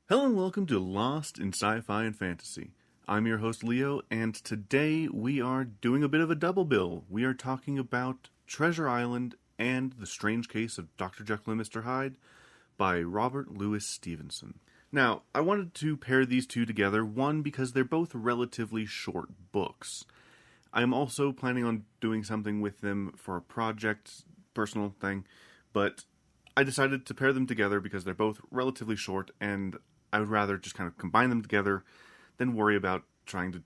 Hello and welcome to Lost in Sci-Fi and Fantasy. I'm your host Leo, and today we are doing a bit of a double bill. We are talking about Treasure Island and The Strange Case of Dr. Jekyll and Mr. Hyde by Robert Louis Stevenson. Now, I wanted to pair these two together, one, because they're both relatively short books. I'm also planning on doing something with them for a project, personal thing, but I decided to pair them together because they're both relatively short, and I would rather just kind of combine them together than worry about trying to,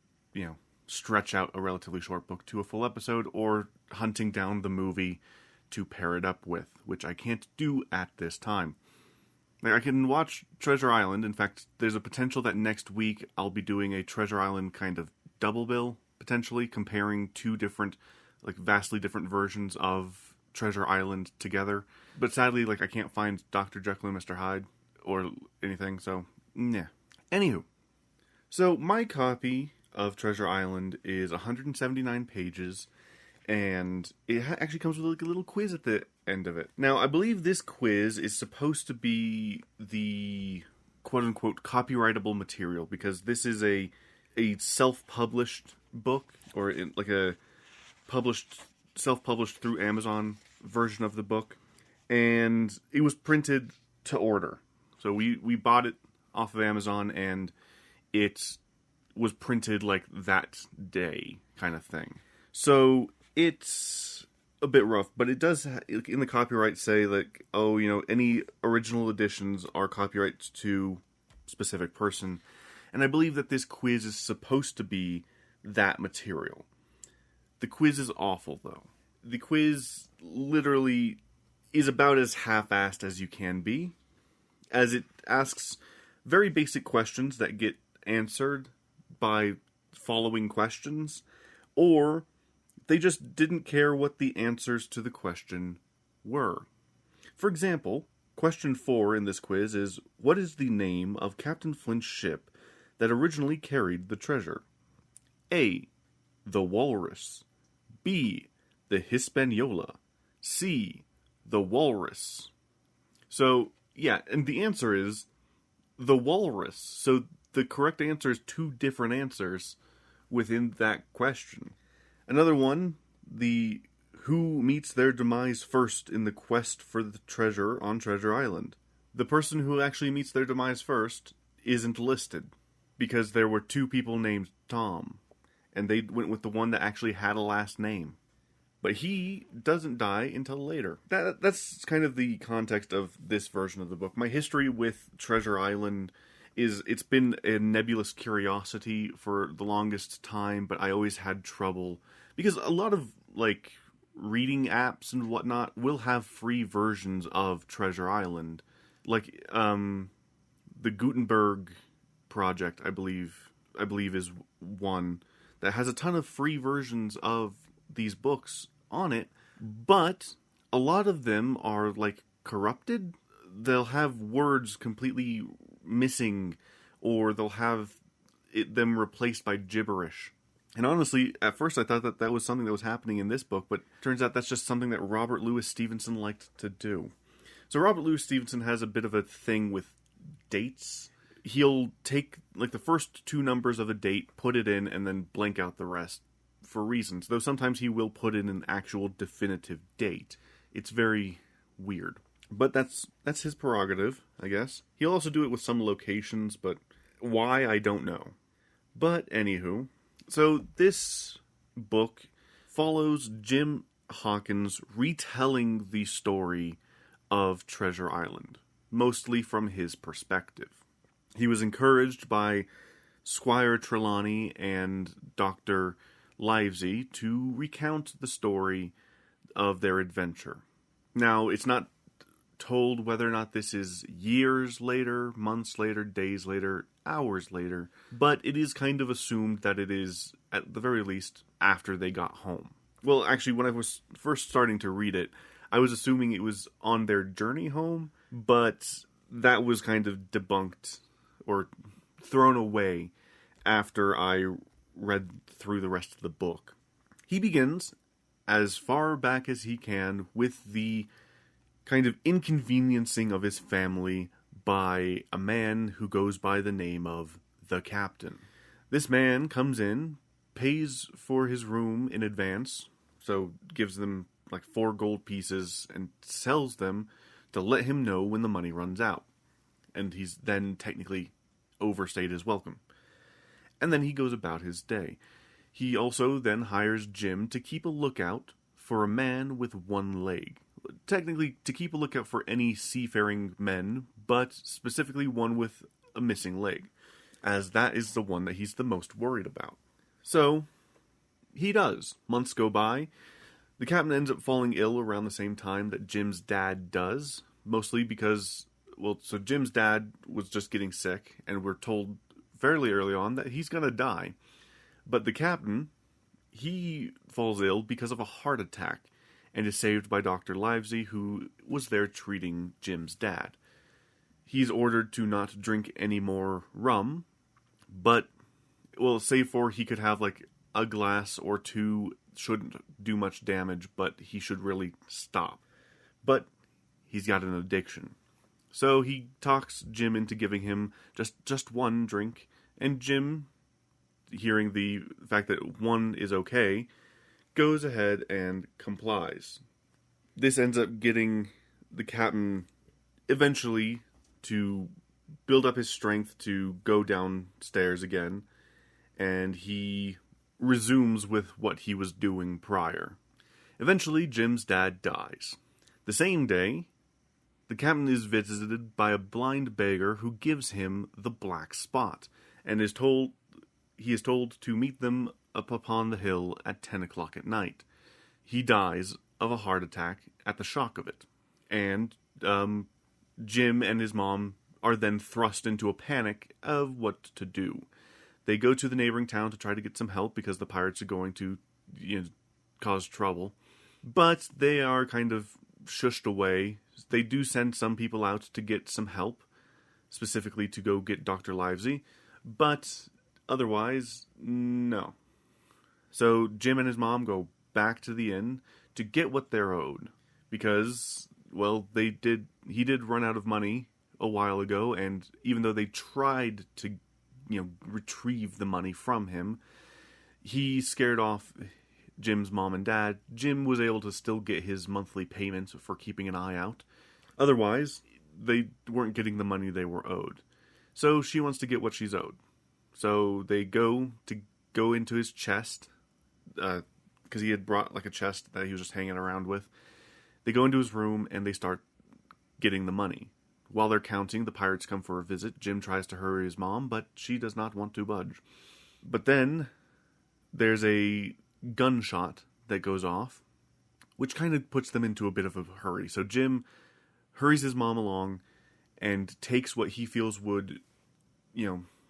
stretch out a relatively short book to a full episode or hunting down the movie to pair it up with, which I can't do at this time. I can watch Treasure Island. In fact, there's a potential that next week I'll be doing a Treasure Island kind of double bill, potentially, comparing two different, vastly different versions of Treasure Island together. But sadly, I can't find Dr. Jekyll and Mr. Hyde or anything, so, yeah. Anywho, so my copy of Treasure Island is 179 pages, and it actually comes with a little quiz at the end of it. Now, I believe this quiz is supposed to be the quote-unquote copyrightable material, because this is a self-published book, or a self-published through Amazon version of the book, and it was printed to order. So we bought it off of Amazon, and it was printed that day kind of thing. So it's a bit rough, but it does, in the copyright, say, any original editions are copyrights to specific person. And I believe that this quiz is supposed to be that material. The quiz is awful, though. The quiz literally is about as half-assed as you can be, as it asks very basic questions that get answered by following questions, or they just didn't care what the answers to the question were. For example, question 4 in this quiz is, what is the name of Captain Flint's ship that originally carried the treasure? A. The Walrus. B. The Hispaniola. C. The Walrus. So, yeah, and the answer is the Walrus. So the correct answer is two different answers within that question. Another one, the who meets their demise first in the quest for the treasure on Treasure Island. The person who actually meets their demise first isn't listed, because there were two people named Tom, and they went with the one that actually had a last name. But he doesn't die until later. That's kind of the context of this version of the book. My history with Treasure Island is, it's been a nebulous curiosity for the longest time, but I always had trouble, because a lot of, reading apps and whatnot will have free versions of Treasure Island. The Gutenberg project, I believe is one that has a ton of free versions of these books on it, but a lot of them are corrupted. They'll have words completely missing, or they'll have them replaced by gibberish. And honestly, at first I thought that was something that was happening in this book, but turns out that's just something that Robert Louis Stevenson liked to do. So Robert Louis Stevenson has a bit of a thing with dates. He'll take the first two numbers of a date, put it in, and then blank out the rest for reasons. Though sometimes he will put in an actual definitive date. It's very weird. But that's his prerogative, I guess. He'll also do it with some locations, but why, I don't know. But anywho, so this book follows Jim Hawkins retelling the story of Treasure Island, mostly from his perspective. He was encouraged by Squire Trelawney and Dr. Livesey to recount the story of their adventure. Now, it's not told whether or not this is years later, months later, days later, hours later, but it is kind of assumed that it is, at the very least, after they got home. Well, actually, when I was first starting to read it, I was assuming it was on their journey home, but that was kind of debunked or thrown away after I read through the rest of the book. He begins as far back as he can with the kind of inconveniencing of his family by a man who goes by the name of the Captain. This man comes in, pays for his room in advance, so gives them like 4 gold pieces and sells them to let him know when the money runs out. And he's then technically overstayed his welcome. And then he goes about his day. He also then hires Jim to keep a lookout for a man with 1 leg. Technically, to keep a lookout for any seafaring men, but specifically one with a missing leg, as that is the one that he's the most worried about. So, he does. Months go by. The captain ends up falling ill around the same time that Jim's dad does, mostly because, so Jim's dad was just getting sick, and we're told fairly early on that he's gonna die. But the captain, he falls ill because of a heart attack, and is saved by Dr. Livesey, who was there treating Jim's dad. He's ordered to not drink any more rum, but, save for he could have like a glass or 2, shouldn't do much damage, but he should really stop. But he's got an addiction. So he talks Jim into giving him just 1 drink, and Jim, hearing the fact that 1 is okay, goes ahead and complies. This ends up getting the captain eventually to build up his strength to go downstairs again, and he resumes with what he was doing prior. Eventually, Jim's dad dies. The same day, the captain is visited by a blind beggar who gives him the black spot, and he is told to meet them up upon the hill at 10 o'clock at night. He dies of a heart attack at the shock of it. And Jim and his mom are then thrust into a panic of what to do. They go to the neighboring town to try to get some help because the pirates are going to cause trouble. But they are kind of shushed away. They do send some people out to get some help, specifically to go get Dr. Livesey. But otherwise, no. So Jim and his mom go back to the inn to get what they're owed. Because, he did run out of money a while ago, and even though they tried to, retrieve the money from him, he scared off Jim's mom and dad. Jim was able to still get his monthly payments for keeping an eye out. Otherwise, they weren't getting the money they were owed. So she wants to get what she's owed. So they go into his chest, because he had brought like a chest that he was just hanging around with. They go into his room and they start getting the money. While they're counting, the pirates come for a visit. Jim tries to hurry his mom, but she does not want to budge. But then there's a gunshot that goes off, which kind of puts them into a bit of a hurry. So Jim hurries his mom along and takes what he feels would,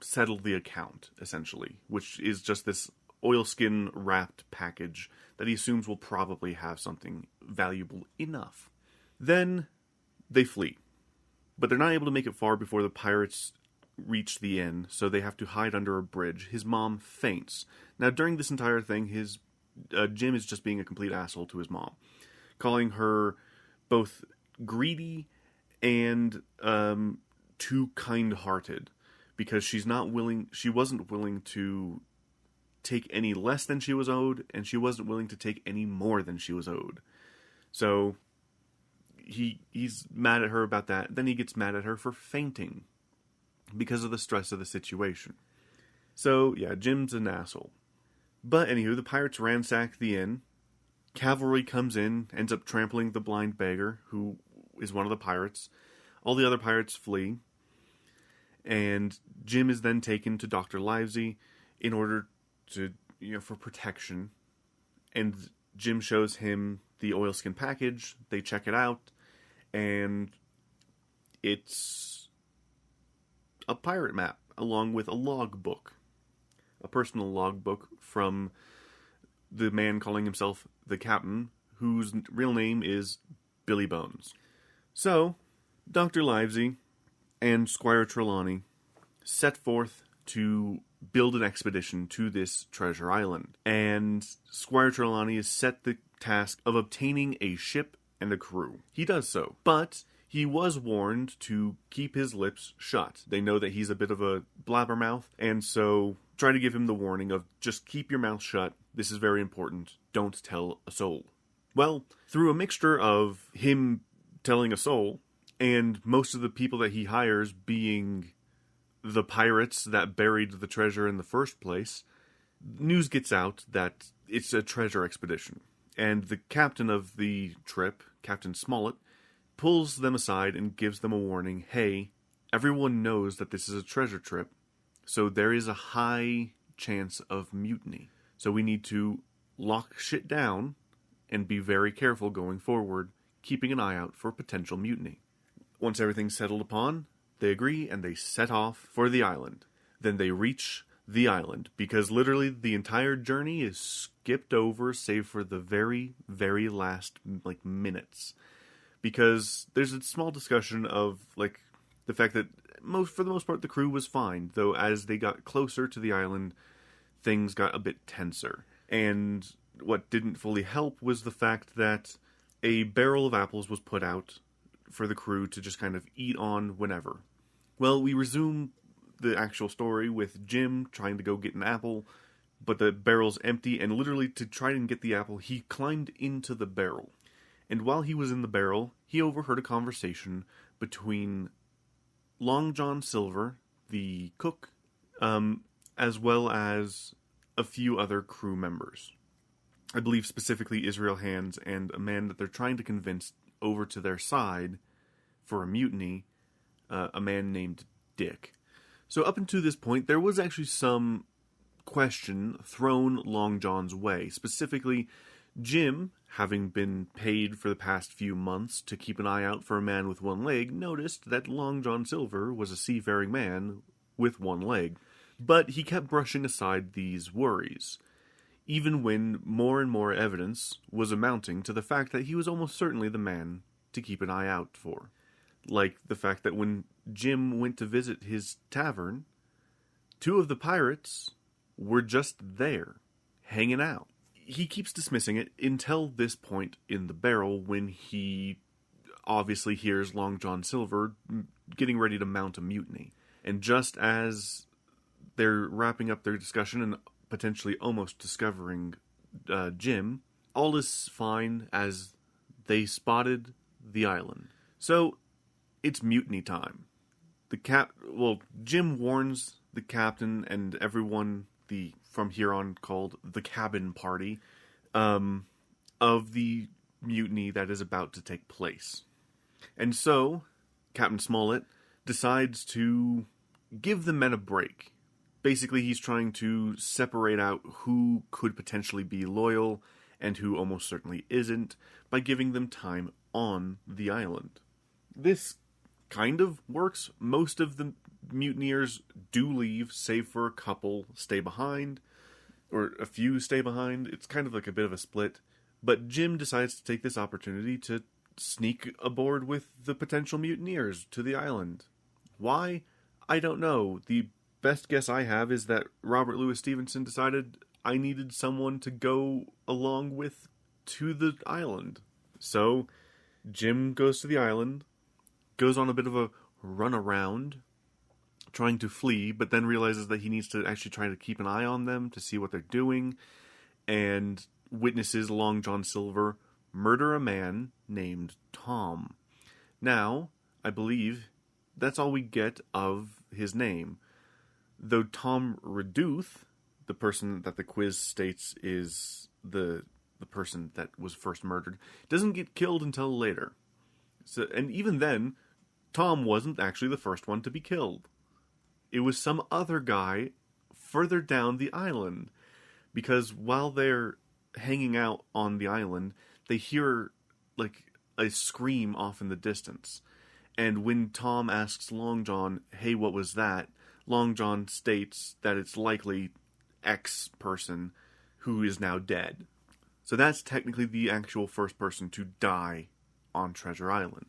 settle the account, essentially, which is just this oilskin wrapped package that he assumes will probably have something valuable enough. Then they flee. But they're not able to make it far before the pirates reach the inn, so they have to hide under a bridge. His mom faints. Now, during this entire thing, Jim is just being a complete asshole to his mom, calling her both greedy and too kind-hearted, because she wasn't willing to take any less than she was owed, and she wasn't willing to take any more than she was owed. So he's mad at her about that. Then he gets mad at her for fainting because of the stress of the situation. So, yeah, Jim's an asshole. But anywho, the pirates ransack the inn. Cavalry comes in, ends up trampling the blind beggar, who is one of the pirates. All the other pirates flee. And Jim is then taken to Dr. Livesey in order to, for protection. And Jim shows him the oilskin package. They check it out. And it's a pirate map, along with a logbook. A personal logbook from the man calling himself the Captain, whose real name is Billy Bones. So, Dr. Livesey and Squire Trelawney set forth to build an expedition to this treasure island. And Squire Trelawney is set the task of obtaining a ship and a crew. He does so, but he was warned to keep his lips shut. They know that he's a bit of a blabbermouth, and so try to give him the warning of just keep your mouth shut. This is very important. Don't tell a soul. Well, through a mixture of him telling a soul and most of the people that he hires being the pirates that buried the treasure in the first place, news gets out that it's a treasure expedition. And the captain of the trip, Captain Smollett, pulls them aside and gives them a warning. Hey, everyone knows that this is a treasure trip, so there is a high chance of mutiny. So we need to lock shit down and be very careful going forward, keeping an eye out for potential mutiny. Once everything's settled upon, they agree and they set off for the island. Then they reach the island, because literally the entire journey is skipped over save for the very, very last, minutes. Because there's a small discussion of, the fact that for the most part the crew was fine, though as they got closer to the island, things got a bit tenser. And what didn't fully help was the fact that a barrel of apples was put out for the crew to just kind of eat on whenever. Well, we resume the actual story with Jim trying to go get an apple, but the barrel's empty, and literally to try and get the apple, he climbed into the barrel. And while he was in the barrel, he overheard a conversation between Long John Silver, the cook, as well as a few other crew members. I believe specifically Israel Hands and a man that they're trying to convince over to their side for a mutiny, a man named Dick. So up until this point, there was actually some question thrown Long John's way. Specifically, Jim, having been paid for the past few months to keep an eye out for a man with one leg, noticed that Long John Silver was a seafaring man with one leg. But he kept brushing aside these worries, even when more and more evidence was amounting to the fact that he was almost certainly the man to keep an eye out for. Like the fact that when Jim went to visit his tavern, two of the pirates were just there, hanging out. He keeps dismissing it until this point in the barrel when he obviously hears Long John Silver getting ready to mount a mutiny. And just as they're wrapping up their discussion and potentially almost discovering Jim, all is fine as they spotted the island. So, it's mutiny time. Jim warns the captain and everyone, from here on called the cabin party, of the mutiny that is about to take place. And so, Captain Smollett decides to give the men a break. Basically, he's trying to separate out who could potentially be loyal and who almost certainly isn't by giving them time on the island. This kind of works. Most of the mutineers do leave, save for a couple stay behind, or a few stay behind. It's kind of like a bit of a split. But Jim decides to take this opportunity to sneak aboard with the potential mutineers to the island. Why? I don't know. The best guess I have is that Robert Louis Stevenson decided I needed someone to go along with to the island. So, Jim goes to the island, goes on a bit of a run around, trying to flee, but then realizes that he needs to actually try to keep an eye on them to see what they're doing, and witnesses Long John Silver murder a man named Tom. Now, I believe that's all we get of his name. Though Tom Reduth, the person that the quiz states is the person that was first murdered, doesn't get killed until later. So, and even then, Tom wasn't actually the first one to be killed. It was some other guy further down the island. Because while they're hanging out on the island, they hear a scream off in the distance. And when Tom asks Long John, hey, what was that? Long John states that it's likely X person who is now dead. So that's technically the actual first person to die on Treasure Island.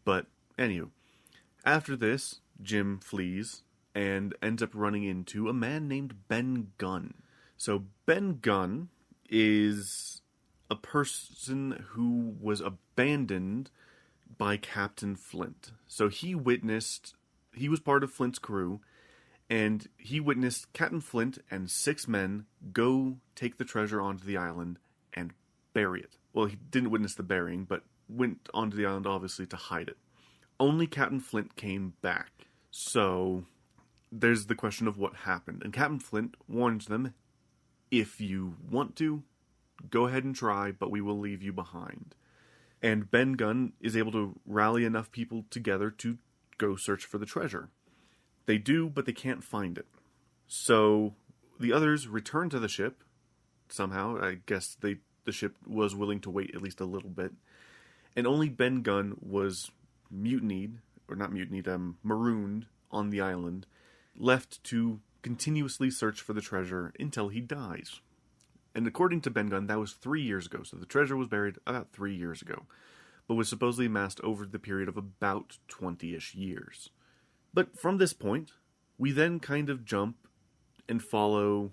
But, anyway, after this, Jim flees and ends up running into a man named Ben Gunn. So Ben Gunn is a person who was abandoned by Captain Flint. So he was part of Flint's crew, and he witnessed Captain Flint and 6 men go take the treasure onto the island and bury it. Well, he didn't witness the burying, but went onto the island, obviously, to hide it. Only Captain Flint came back. So there's the question of what happened. And Captain Flint warns them, if you want to, go ahead and try, but we will leave you behind. And Ben Gunn is able to rally enough people together to go search for the treasure. They do, but they can't find it. So the others return to the ship. Somehow, I guess the ship was willing to wait at least a little bit. And only Ben Gunn was marooned on the island, left to continuously search for the treasure until he dies. And according to Ben Gunn, that was 3 years ago. So the treasure was buried about 3 years ago, but was supposedly amassed over the period of about 20-ish years. But from this point, we then kind of jump and follow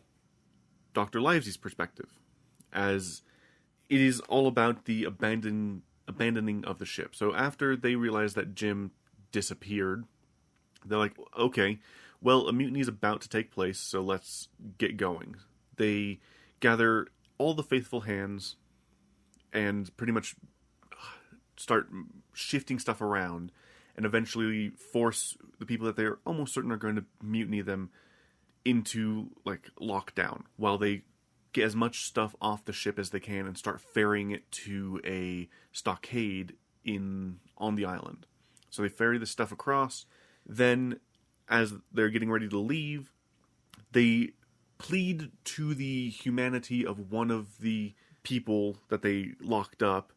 Dr. Livesey's perspective, as it is all about the abandoning of the ship. So after they realize that Jim disappeared, they're like, okay, well, a mutiny is about to take place, so let's get going. They gather all the faithful hands and pretty much start shifting stuff around and eventually force the people that they're almost certain are going to mutiny them into, like, lockdown while they get as much stuff off the ship as they can and start ferrying it to a stockade on the island. So they ferry the stuff across. Then, as they're getting ready to leave, they plead to the humanity of one of the people that they locked up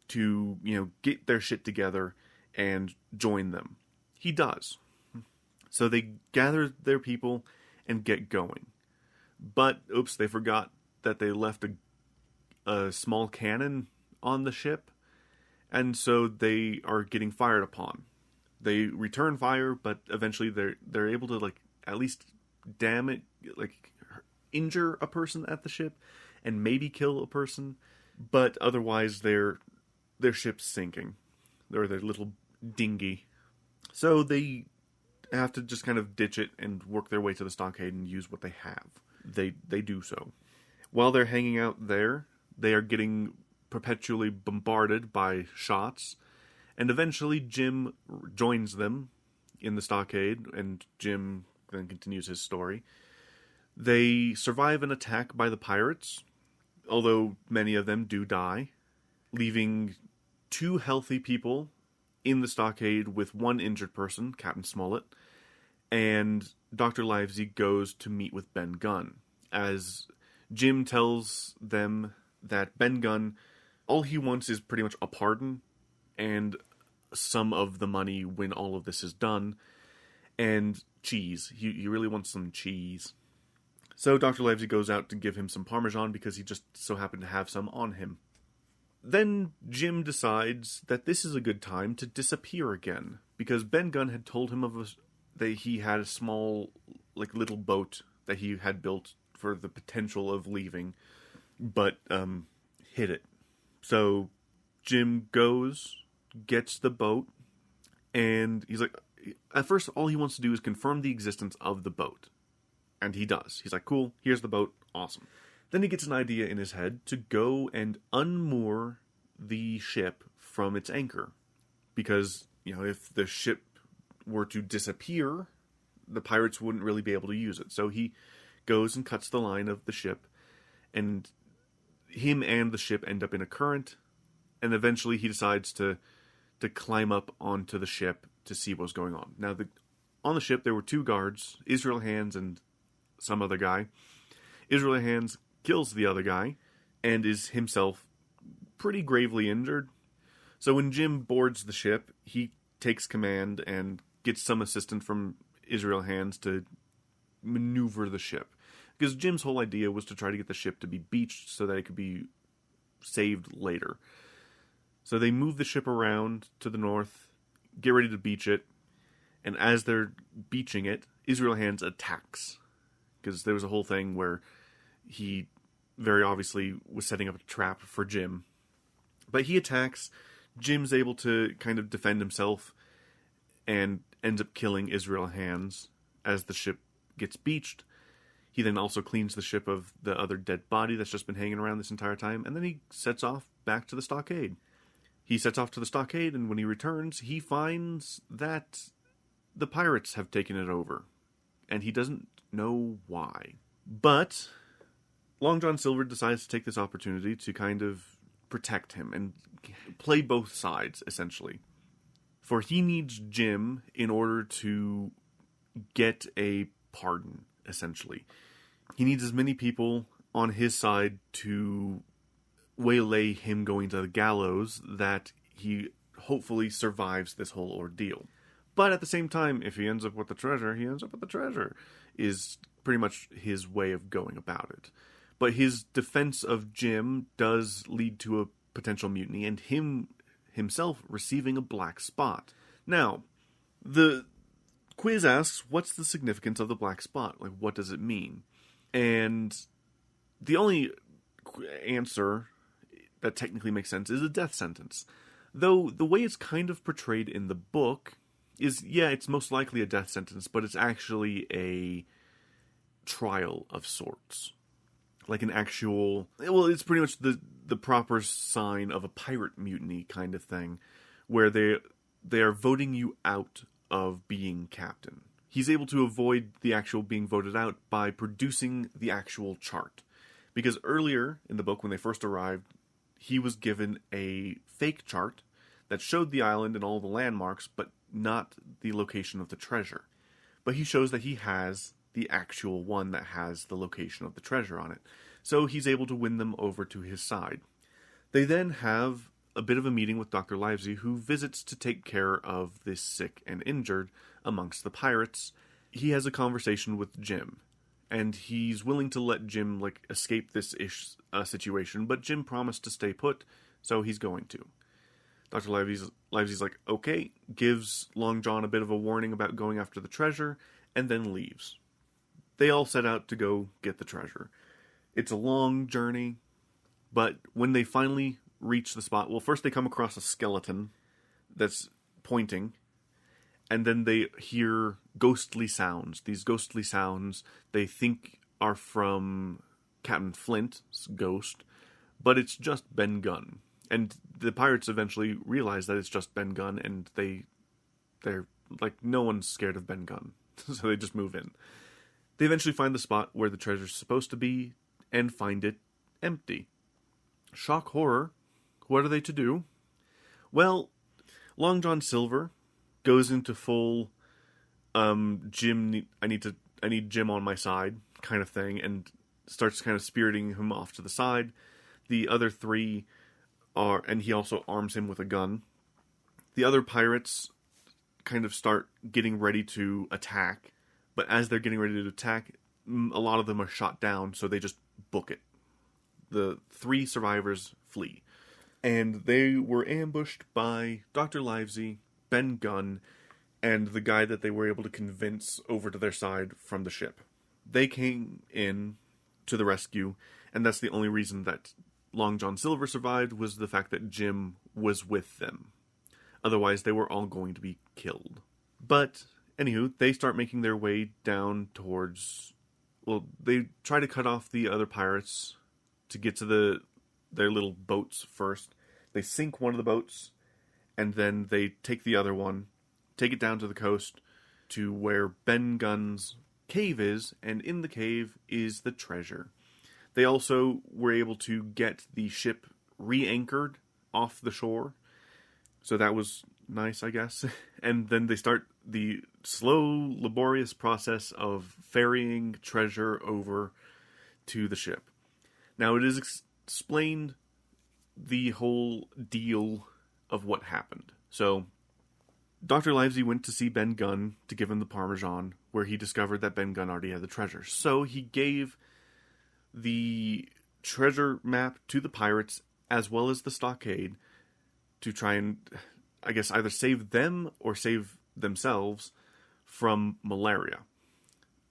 to, get their shit together and join them. He does. So they gather their people and get going. But, oops, they forgot that they left a small cannon on the ship, and so they are getting fired upon. They return fire, but eventually they're able to, like, at least injure a person at the ship, and maybe kill a person, but otherwise their ship's sinking, or their little dinghy. So they have to just kind of ditch it and work their way to the stockade and use what they have. They do so. While they're hanging out there, they are getting perpetually bombarded by shots, and eventually Jim joins them in the stockade, and Jim then continues his story. They survive an attack by the pirates, although many of them do die, leaving 2 healthy people in the stockade with 1 injured person, Captain Smollett, and Dr. Livesey goes to meet with Ben Gunn, as Jim tells them that Ben Gunn, all he wants is pretty much a pardon and some of the money when all of this is done, and cheese. He really wants some cheese. So Dr. Livesey goes out to give him some Parmesan because he just so happened to have some on him. Then Jim decides that this is a good time to disappear again, because Ben Gunn had told him that he had a small, little boat that he had built for the potential of leaving, but hid it. So Jim goes, gets the boat, and he's like, at first all he wants to do is confirm the existence of the boat. And he does. He's like, cool, here's the boat, awesome. Then he gets an idea in his head to go and unmoor the ship from its anchor. Because, if the ship were to disappear, the pirates wouldn't really be able to use it. So he goes and cuts the line of the ship, and him and the ship end up in a current, and eventually he decides to climb up onto the ship to see what's going on. Now, on the ship there were 2 guards, Israel Hands and some other guy. Israel Hands kills the other guy, and is himself pretty gravely injured. So when Jim boards the ship, he takes command and gets some assistance from Israel Hands to maneuver the ship. Because Jim's whole idea was to try to get the ship to be beached so that it could be saved later. So they move the ship around to the north, get ready to beach it, and as they're beaching it, Israel Hands attacks. Because there was a whole thing where he very obviously was setting up a trap for Jim. But he attacks, Jim's able to kind of defend himself and ends up killing Israel Hands as the ship gets beached. He then also cleans the ship of the other dead body that's just been hanging around this entire time, and then he sets off back to the stockade. He sets off to the stockade, and when he returns, he finds that the pirates have taken it over, and he doesn't know why. But Long John Silver decides to take this opportunity to kind of protect him and play both sides, essentially. For he needs Jim in order to get a pardon, essentially. He needs as many people on his side to waylay him going to the gallows that he hopefully survives this whole ordeal. But at the same time, if he ends up with the treasure, he ends up with the treasure, is pretty much his way of going about it. But his defense of Jim does lead to a potential mutiny, and himself receiving a black spot. Now, the quiz asks, what's the significance of the black spot? Like, what does it mean? And the only answer that technically makes sense is a death sentence. Though the way it's kind of portrayed in the book is, yeah, it's most likely a death sentence, but it's actually a trial of sorts. Like an actual... Well, it's pretty much the proper sign of a pirate mutiny kind of thing, where they are voting you out of being captain. He's able to avoid the actual being voted out by producing the actual chart. Because earlier in the book, when they first arrived, he was given a fake chart that showed the island and all the landmarks, but not the location of the treasure. But he shows that he has the actual one that has the location of the treasure on it. So he's able to win them over to his side. They then have a bit of a meeting with Dr. Livesey, who visits to take care of this sick and injured amongst the pirates. He has a conversation with Jim, and he's willing to let Jim escape this situation, but Jim promised to stay put, so he's going to. Dr. Livesey's like, okay, gives Long John a bit of a warning about going after the treasure, and then leaves. They all set out to go get the treasure. It's a long journey, but when they finally reach the spot, well, first they come across a skeleton that's pointing, and then they hear ghostly sounds. These ghostly sounds they think are from Captain Flint's ghost, but it's just Ben Gunn. And the pirates eventually realize that it's just Ben Gunn, and they're like, no one's scared of Ben Gunn, so they just move in. They eventually find the spot where the treasure's supposed to be, and find it empty. Shock horror. What are they to do? Well, Long John Silver goes into full Jim, I need Jim on my side kind of thing, and starts kind of spiriting him off to the side. The other three and he also arms him with a gun. The other pirates kind of start getting ready to attack, but as they're getting ready to attack, a lot of them are shot down, so they just book it. The 3 survivors flee. And they were ambushed by Dr. Livesey, Ben Gunn, and the guy that they were able to convince over to their side from the ship. They came in to the rescue, and that's the only reason that Long John Silver survived, was the fact that Jim was with them. Otherwise, they were all going to be killed. But, anywho, they start making their way down towards... Well, they try to cut off the other pirates to get to their little boats first. They sink one of the boats, and then they take the other one, take it down to the coast to where Ben Gunn's cave is, and in the cave is the treasure. They also were able to get the ship re-anchored off the shore, so that was nice, I guess. And then they start the slow, laborious process of ferrying treasure over to the ship. Now, it is explained the whole deal of what happened. So, Dr. Livesey went to see Ben Gunn to give him the Parmesan, where he discovered that Ben Gunn already had the treasure. So, he gave the treasure map to the pirates, as well as the stockade, to try and, I guess, either save them or save themselves from malaria.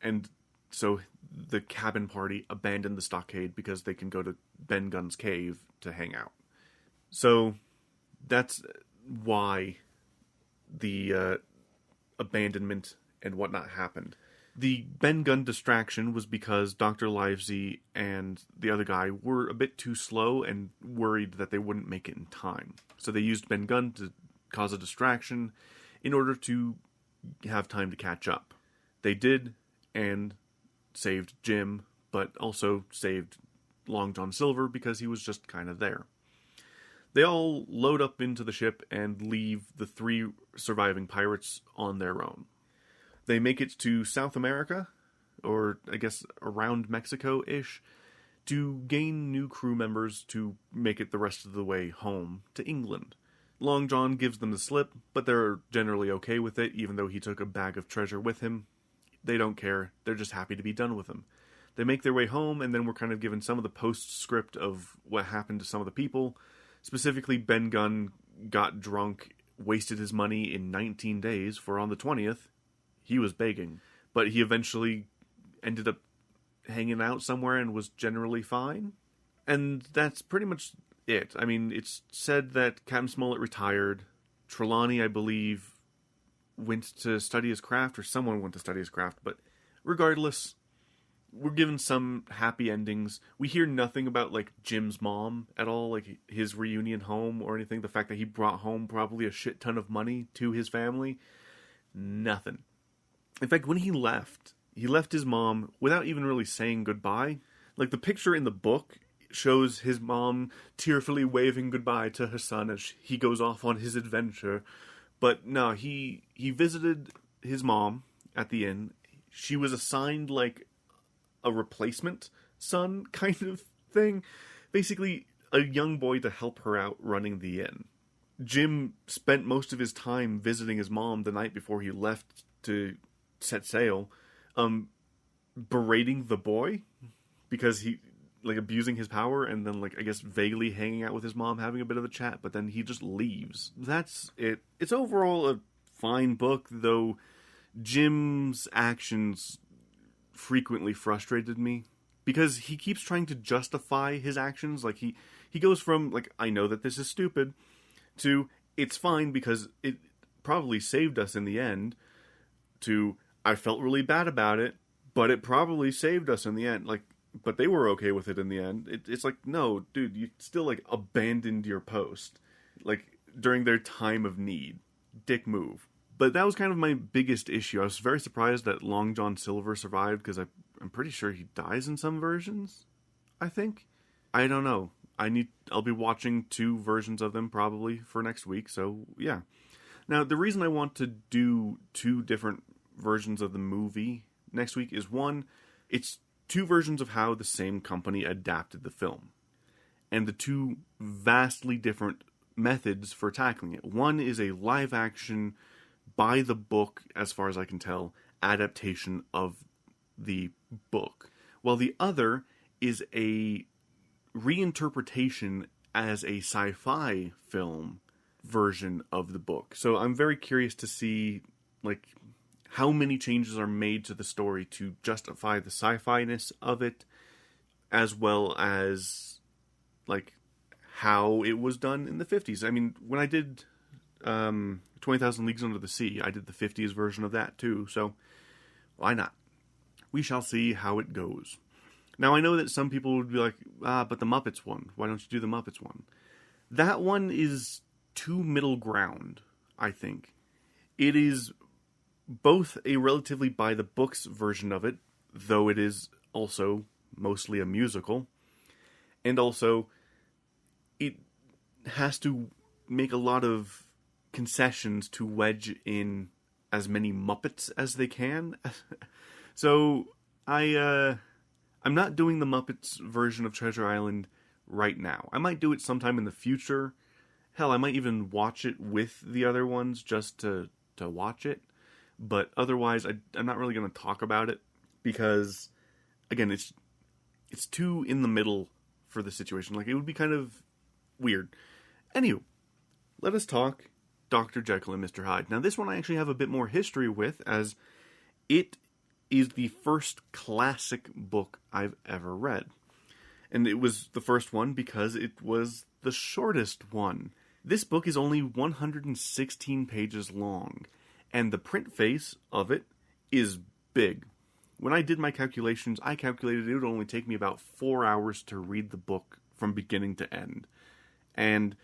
And so the cabin party abandoned the stockade because they can go to Ben Gunn's cave to hang out. So that's why the abandonment and whatnot happened. The Ben Gunn distraction was because Dr. Livesey and the other guy were a bit too slow and worried that they wouldn't make it in time. So they used Ben Gunn to cause a distraction in order to have time to catch up. They did, and saved Jim, but also saved Long John Silver because he was just kind of there. They all load up into the ship and leave the 3 surviving pirates on their own. They make it to South America, or I guess around Mexico-ish, to gain new crew members to make it the rest of the way home to England. Long John gives them the slip, but they're generally okay with it, even though he took a bag of treasure with him. They don't care. They're just happy to be done with him. They make their way home, and then we're kind of given some of the postscript of what happened to some of the people. Specifically, Ben Gunn got drunk, wasted his money in 19 days, for on the 20th, he was begging. But he eventually ended up hanging out somewhere and was generally fine. And that's pretty much it. I mean, it's said that Captain Smollett retired. Trelawney, I believe, went to study his craft, or someone went to study his craft. But regardless, we're given some happy endings. We hear nothing about, like, Jim's mom at all, like his reunion home or anything. The fact that he brought home probably a shit ton of money to his family. Nothing. In fact, when he left his mom without even really saying goodbye. Like, the picture in the book shows his mom tearfully waving goodbye to her son as he goes off on his adventure. But no, he visited his mom at the inn. She was assigned, like, a replacement son kind of thing. Basically, a young boy to help her out running the inn. Jim spent most of his time visiting his mom the night before he left to set sail, berating the boy because he, like, abusing his power, and then, like, I guess vaguely hanging out with his mom, having a bit of a chat, but then he just leaves. That's it. It's overall a fine book, though Jim's actions frequently frustrated me, because he keeps trying to justify his actions. Like, he goes from, like, I know that this is stupid, to it's fine because it probably saved us in the end, to I felt really bad about it, but it probably saved us in the end. Like, but they were okay with it in the end. It's like, no, dude, you still, like, abandoned your post, like, during their time of need. Dick move. But that was kind of my biggest issue. I was very surprised that Long John Silver survived, because I'm pretty sure he dies in some versions, I think. I don't know. I'll be watching 2 versions of them probably for next week, so yeah. Now, the reason I want to do 2 different versions of the movie next week is, one, it's 2 versions of how the same company adapted the film. And the 2 vastly different methods for tackling it. One is a live-action, by the book, as far as I can tell, adaptation of the book. While the other is a reinterpretation as a sci-fi film version of the book. So I'm very curious to see, like, how many changes are made to the story to justify the sci-fi-ness of it, as well as, like, how it was done in the 50s. I mean, when I did 20,000 Leagues Under the Sea, I did the 50s version of that too, so why not? We shall see how it goes. Now, I know that some people would be like, but the Muppets one, why don't you do the Muppets one? That one is too middle ground, I think. It is both a relatively by-the-books version of it, though it is also mostly a musical, and also it has to make a lot of concessions to wedge in as many Muppets as they can. So I'm not doing the Muppets version of Treasure Island right now. I might do it sometime in the future. Hell, I might even watch it with the other ones just to watch it. But otherwise, I'm not really going to talk about it because, again, it's too in the middle for the situation. Like, it would be kind of weird. Anywho, let us talk Dr. Jekyll and Mr. Hyde. Now, this one I actually have a bit more history with, as it is the first classic book I've ever read. And it was the first one because it was the shortest one. This book is only 116 pages long, and the print face of it is big. When I did my calculations, I calculated it would only take me about 4 hours to read the book from beginning to end. And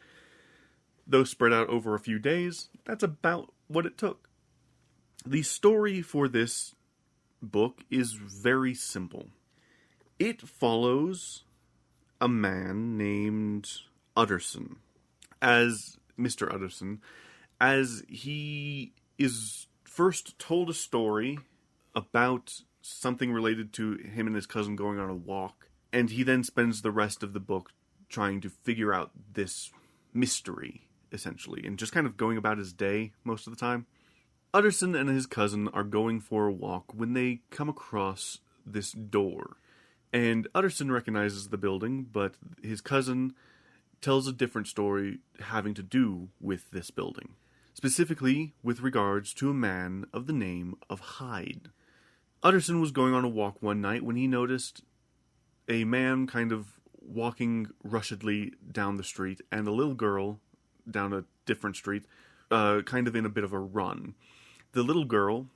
though spread out over a few days, that's about what it took. The story for this book is very simple. It follows a man named Utterson, as Mr. Utterson, as he is first told a story about something related to him and his cousin going on a walk, and he then spends the rest of the book trying to figure out this mystery, essentially, and just kind of going about his day most of the time. Utterson and his cousin are going for a walk when they come across this door, and Utterson recognizes the building, but his cousin tells a different story having to do with this building, specifically with regards to a man of the name of Hyde. Utterson was going on a walk one night when he noticed a man kind of walking rushedly down the street, and a little girl down a different street, kind of in a bit of a run. The little girl,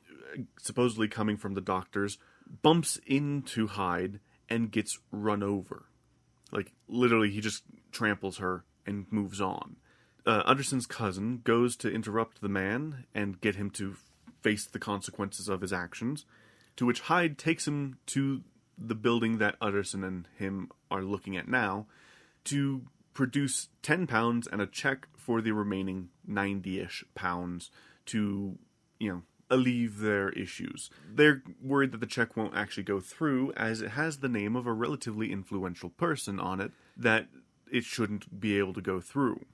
supposedly coming from the doctor's, bumps into Hyde and gets run over. Like, literally, he just tramples her and moves on. Utterson's cousin goes to interrupt the man and get him to face the consequences of his actions, to which Hyde takes him to the building that Utterson and him are looking at now to produce £10 and a check for the remaining 90-ish pounds to, alleviate their issues. They're worried that the check won't actually go through, as it has the name of a relatively influential person on it, that it shouldn't be able to go through.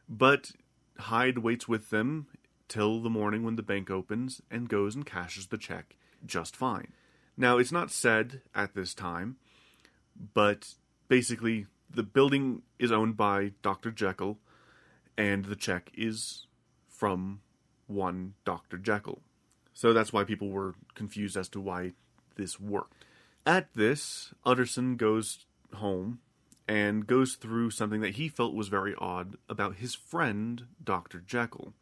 But Hyde waits with them till the morning when the bank opens and goes and cashes the check just fine. Now, it's not said at this time, but basically the building is owned by Dr. Jekyll, and the check is from one Dr. Jekyll. So that's why people were confused as to why this worked. At this, Utterson goes home and goes through something that he felt was very odd about his friend, Dr. Jekyll.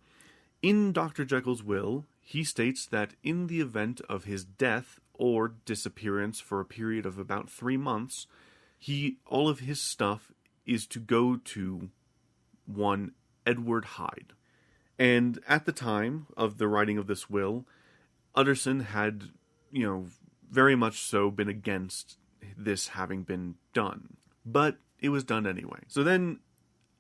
In Dr. Jekyll's will, he states that in the event of his death or disappearance for a period of about 3 months, all of his stuff is to go to one Edward Hyde. And at the time of the writing of this will, Utterson had, very much so been against this having been done. But it was done anyway. So then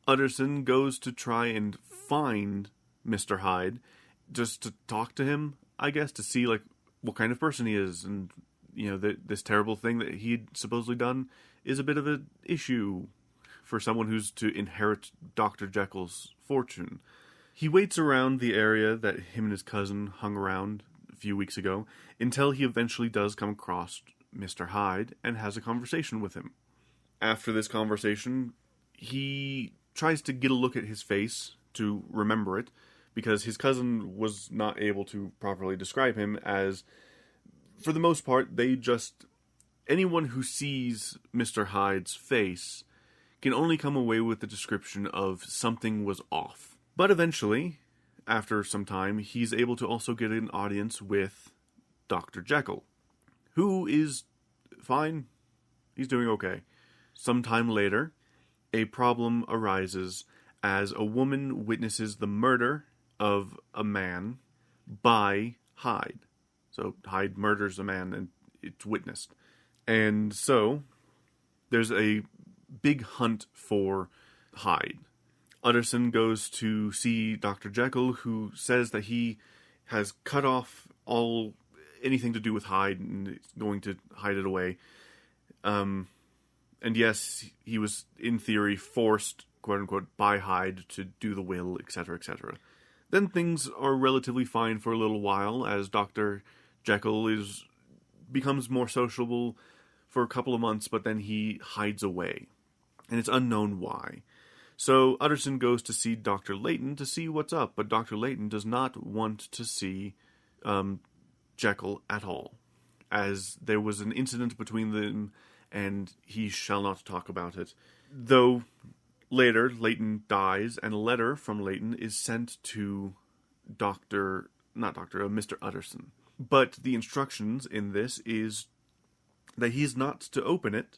Utterson goes to try and find Mr. Hyde, just to talk to him, I guess, to see, what kind of person he is. And, this terrible thing that he'd supposedly done is a bit of an issue for someone who's to inherit Dr. Jekyll's fortune. He waits around the area that him and his cousin hung around a few weeks ago until he eventually does come across Mr. Hyde and has a conversation with him. After this conversation, he tries to get a look at his face to remember it, because his cousin was not able to properly describe him, as, for the most part, anyone who sees Mr. Hyde's face can only come away with the description of something was off. But eventually, after some time, he's able to also get an audience with Dr. Jekyll, who is fine. He's doing okay. Sometime later, a problem arises as a woman witnesses the murder of a man by Hyde. So Hyde murders a man and it's witnessed. And so there's a big hunt for Hyde. Utterson goes to see Dr. Jekyll, who says that he has cut off anything to do with Hyde and is going to hide it away. And yes, he was, in theory, forced, quote-unquote, by Hyde to do the will, etc., etc. Then things are relatively fine for a little while, as Dr. Jekyll becomes more sociable for a couple of months, but then he hides away. And it's unknown why. So Utterson goes to see Dr. Layton to see what's up, but Dr. Layton does not want to see Jekyll at all, as there was an incident between them, and he shall not talk about it. Though Later, Layton dies, and a letter from Layton is sent to Mr. Utterson. But the instructions in this is that he is not to open it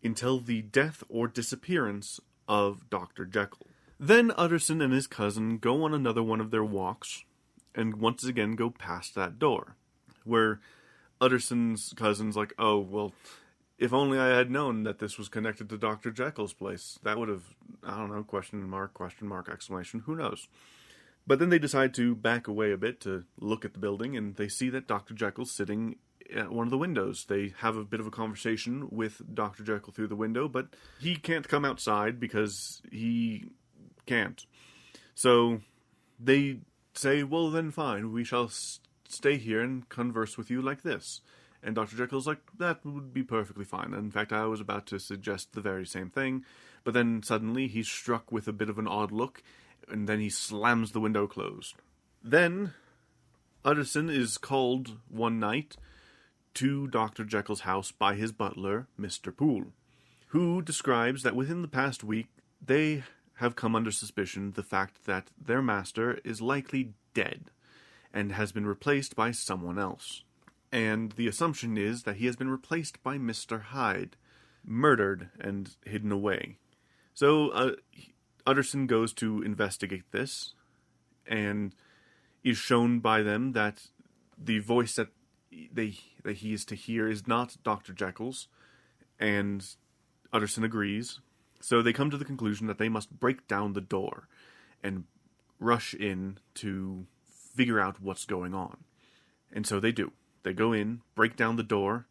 until the death or disappearance of Dr. Jekyll. Then Utterson and his cousin go on another one of their walks, and once again go past that door, where Utterson's cousin's like, oh, well, if only I had known that this was connected to Dr. Jekyll's place, that would have, I don't know, question mark, exclamation, who knows. But then they decide to back away a bit to look at the building, and they see that Dr. Jekyll's sitting at one of the windows. They have a bit of a conversation with Dr. Jekyll through the window, but he can't come outside because he can't. So they say, well then fine, we shall stay here and converse with you like this. And Dr. Jekyll's like, that would be perfectly fine. In fact, I was about to suggest the very same thing, but then suddenly he's struck with a bit of an odd look, and then he slams the window closed. Then Utterson is called one night to Dr. Jekyll's house by his butler, Mr. Poole, who describes that within the past week they have come under suspicion the fact that their master is likely dead and has been replaced by someone else. And the assumption is that he has been replaced by Mr. Hyde, murdered and hidden away. So Utterson goes to investigate this, and is shown by them that the voice that he is to hear is not Dr. Jekyll's, and Utterson agrees. So they come to the conclusion that they must break down the door and rush in to figure out what's going on. And so they do. They go in, break down the door,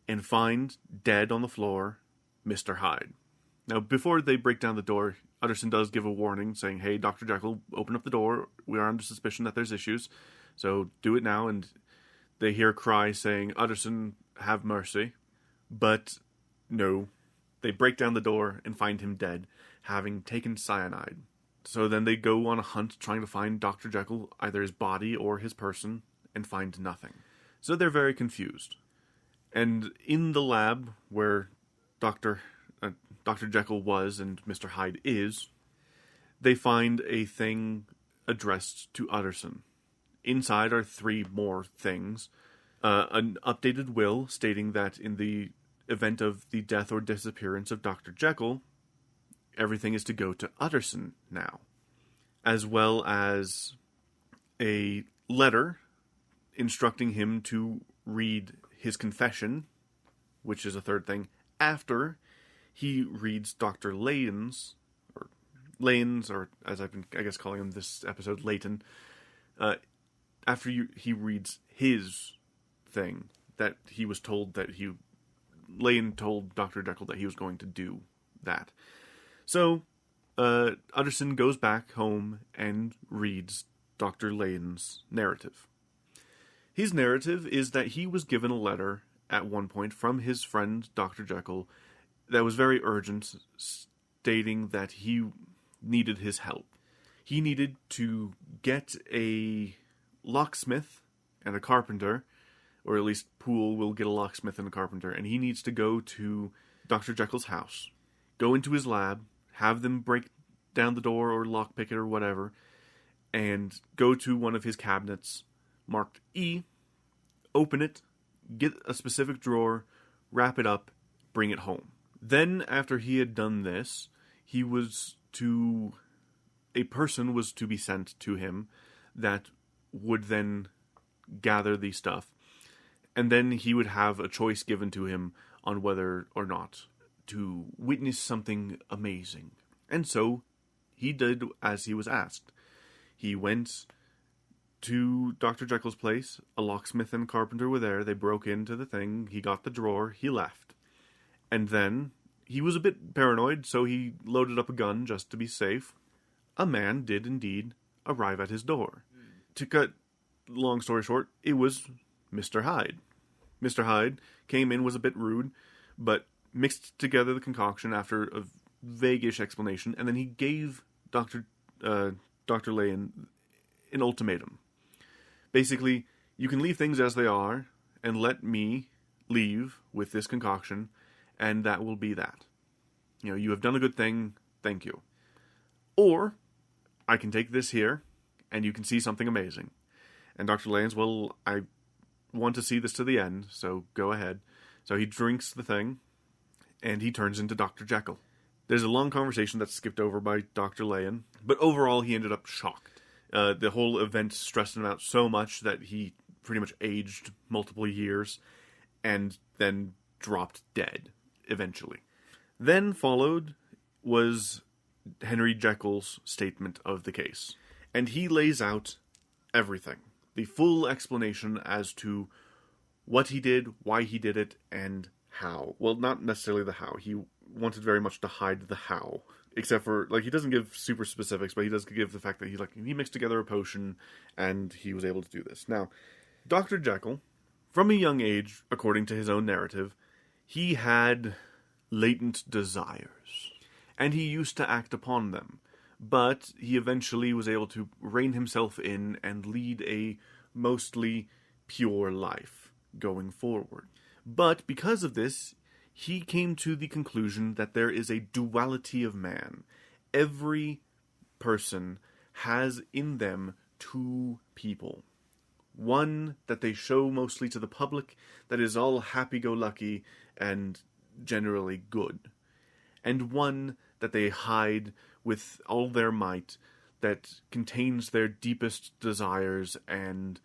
and find, dead on the floor, Mr. Hyde. Now, before they break down the door, Utterson does give a warning, saying, hey, Dr. Jekyll, open up the door. We are under suspicion that there's issues, so do it now. And they hear a cry saying, Utterson, have mercy. But no, they break down the door and find him dead, having taken cyanide. So then they go on a hunt trying to find Dr. Jekyll, either his body or his person, and find nothing. So they're very confused. And in the lab where Dr. Jekyll was and Mr. Hyde is, they find a thing addressed to Utterson. Inside are 3 more things. An updated will stating that in the event of the death or disappearance of Dr. Jekyll, everything is to go to Utterson now. As well as a letter instructing him to read his confession, which is a 3rd thing, after he reads Dr. Layton's, or as I've been, I guess, calling him this episode, Layton, after he reads his thing, that he was told that Layton told Dr. Jekyll that he was going to do that. So, Utterson goes back home and reads Dr. Layton's narrative. His narrative is that he was given a letter at one point from his friend Dr. Jekyll that was very urgent, stating that he needed his help. He needed to get a locksmith and a carpenter, or at least Poole will get a locksmith and a carpenter, and he needs to go to Dr. Jekyll's house, go into his lab, have them break down the door or lockpick it or whatever, and go to one of his cabinets marked E, open it, get a specific drawer, wrap it up, bring it home. Then, after he had done this, a person was to be sent to him that would then gather the stuff. And then he would have a choice given to him on whether or not to witness something amazing. And so, he did as he was asked. He went to Dr. Jekyll's place. A locksmith and carpenter were there. They broke into the thing. He got the drawer. He left. And then, he was a bit paranoid, so he loaded up a gun just to be safe. A man did indeed arrive at his door. To cut long story short, it was Mr. Hyde. Mr. Hyde came in, was a bit rude, but mixed together the concoction after a vague-ish explanation, and then he gave Dr. Layton an ultimatum. Basically, you can leave things as they are, and let me leave with this concoction, and that will be that. You know, you have done a good thing, thank you. Or, I can take this here, and you can see something amazing. And Dr. Layton's, well, I want to see this to the end, so go ahead. So he drinks the thing, and he turns into Dr. Jekyll. There's a long conversation that's skipped over by Dr. Layton, but overall he ended up shocked. The whole event stressed him out so much that he pretty much aged multiple years, and then dropped dead, eventually. Then followed was Henry Jekyll's statement of the case. And he lays out everything. The full explanation as to what he did, why he did it, and how. Well, not necessarily the how. He wanted very much to hide the how. Except for, he doesn't give super specifics, but he does give the fact that he mixed together a potion, and he was able to do this. Now, Dr. Jekyll, from a young age, according to his own narrative, he had latent desires, and he used to act upon them. But he eventually was able to rein himself in and lead a mostly pure life going forward. But because of this, he came to the conclusion that there is a duality of man. Every person has in them two people. One that they show mostly to the public, that is all happy-go-lucky and generally good. And one that they hide with all their might, that contains their deepest desires and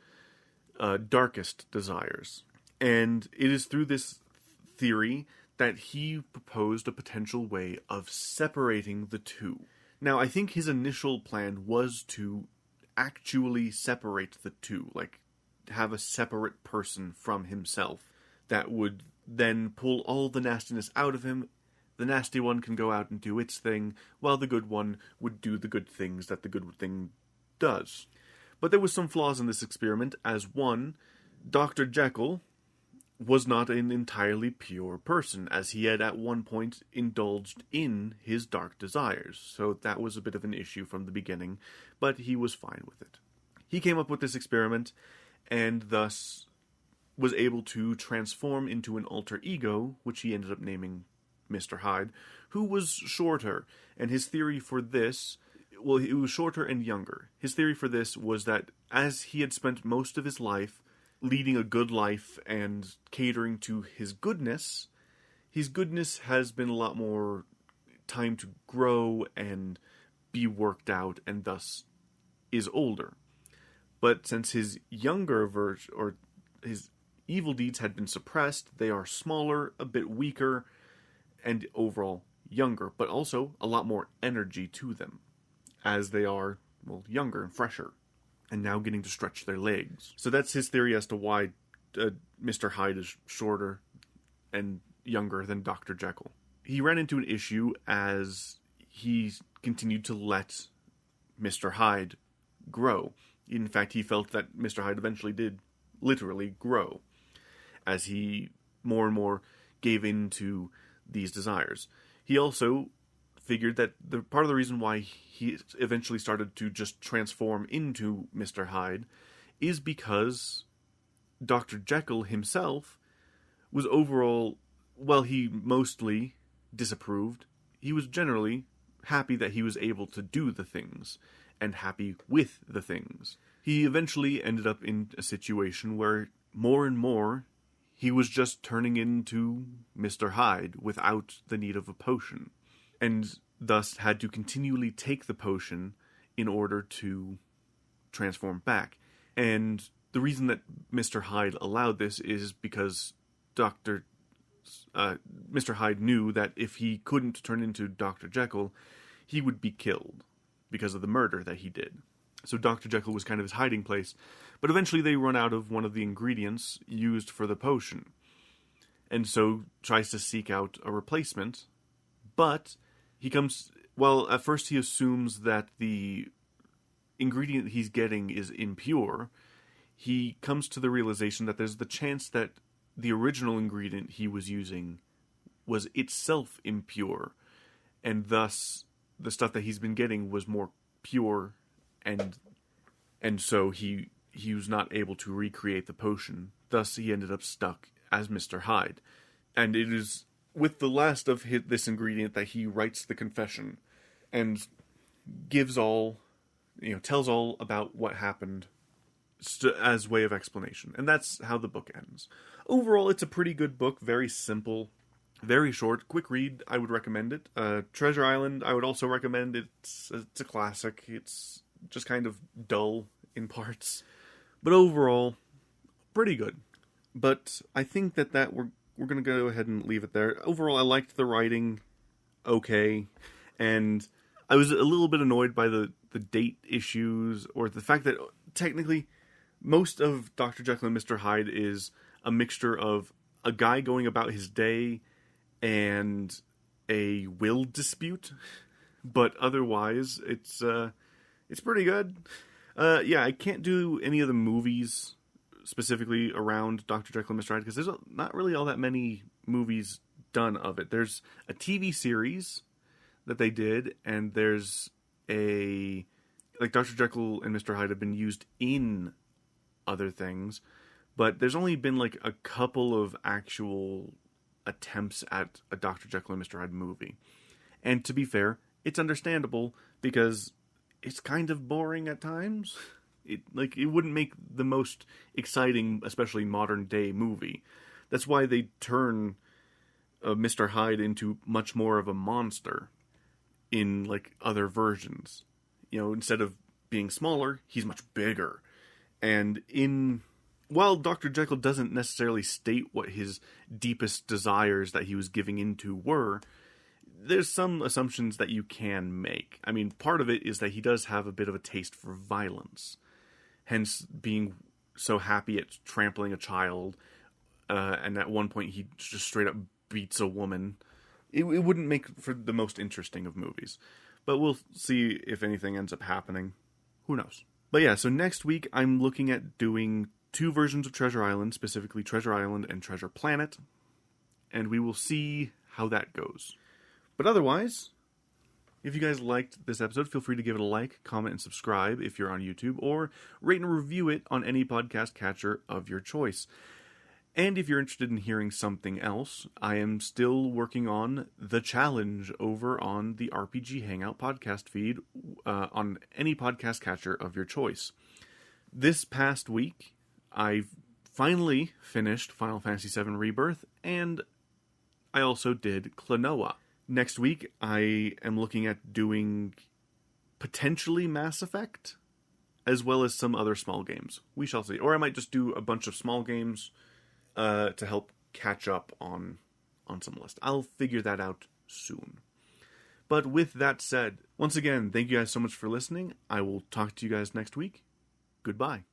darkest desires. And it is through this theory that he proposed a potential way of separating the two. Now, I think his initial plan was to actually separate the two, have a separate person from himself that would then pull all the nastiness out of him. The nasty one can go out and do its thing, while the good one would do the good things that the good thing does. But there was some flaws in this experiment, as one, Dr. Jekyll was not an entirely pure person, as he had at one point indulged in his dark desires, so that was a bit of an issue from the beginning, but he was fine with it. He came up with this experiment, and thus was able to transform into an alter ego, which he ended up naming Mr. Hyde, who was shorter, and his theory for this, well, he was shorter and younger. His theory for this was that as he had spent most of his life leading a good life and catering to his goodness has been a lot more time to grow and be worked out, and thus is older. But since his younger version, or his evil deeds had been suppressed, they are smaller, a bit weaker, and overall younger, but also a lot more energy to them, as they are, younger and fresher, and now getting to stretch their legs. So that's his theory as to why Mr. Hyde is shorter and younger than Dr. Jekyll. He ran into an issue as he continued to let Mr. Hyde grow. In fact, he felt that Mr. Hyde eventually did literally grow, as he more and more gave in to these desires. He also figured that part of the reason why he eventually started to just transform into Mr. Hyde is because Dr. Jekyll himself was overall, while he mostly disapproved, he was generally happy that he was able to do the things, and happy with the things. He eventually ended up in a situation where more and more he was just turning into Mr. Hyde without the need of a potion, and thus had to continually take the potion in order to transform back. And the reason that Mr. Hyde allowed this is because Mr. Hyde knew that if he couldn't turn into Dr. Jekyll, he would be killed because of the murder that he did. So Dr. Jekyll was kind of his hiding place, but eventually they run out of one of the ingredients used for the potion, and so tries to seek out a replacement, but at first he assumes that the ingredient he's getting is impure. He comes to the realization that there's the chance that the original ingredient he was using was itself impure, and thus the stuff that he's been getting was more pure, and so he was not able to recreate the potion. Thus he ended up stuck as Mr. Hyde. And it is with the last of this ingredient that he writes the confession, and gives all, tells all about what happened as way of explanation. And that's how the book ends. Overall, it's a pretty good book, very simple, very short, quick read. I would recommend it. Treasure Island, I would also recommend. It's a classic. It's just kind of dull in parts, but overall, pretty good. But I think that we're gonna go ahead and leave it there. Overall, I liked the writing, okay, and I was a little bit annoyed by the date issues, or the fact that technically most of Dr. Jekyll and Mr. Hyde is a mixture of a guy going about his day and a will dispute, but otherwise it's pretty good. Yeah, I can't do any of the movies specifically around Dr. Jekyll and Mr. Hyde because there's not really all that many movies done of it. There's a TV series that they did, and there's Dr. Jekyll and Mr. Hyde have been used in other things, but there's only been like a couple of actual attempts at a Dr. Jekyll and Mr. Hyde movie. And to be fair, it's understandable because it's kind of boring at times. It wouldn't make the most exciting, especially modern day movie. That's why they turn Mr. Hyde into much more of a monster in like other versions. Instead of being smaller, he's much bigger. And while Dr. Jekyll doesn't necessarily state what his deepest desires that he was giving into were, there's some assumptions that you can make. I mean, part of it is that he does have a bit of a taste for violence, hence being so happy at trampling a child, and at one point he just straight up beats a woman. It wouldn't make for the most interesting of movies, but we'll see if anything ends up happening. Who knows? But yeah, so next week I'm looking at doing 2 versions of Treasure Island, specifically Treasure Island and Treasure Planet, and we will see how that goes. But otherwise, if you guys liked this episode, feel free to give it a like, comment, and subscribe if you're on YouTube, or rate and review it on any podcast catcher of your choice. And if you're interested in hearing something else, I am still working on The Challenge over on the RPG Hangout podcast feed on any podcast catcher of your choice. This past week, I finally finished Final Fantasy VII Rebirth, and I also did Klonoa. Next week, I am looking at doing potentially Mass Effect, as well as some other small games. We shall see. Or I might just do a bunch of small games to help catch up on some list. I'll figure that out soon. But with that said, once again, thank you guys so much for listening. I will talk to you guys next week. Goodbye.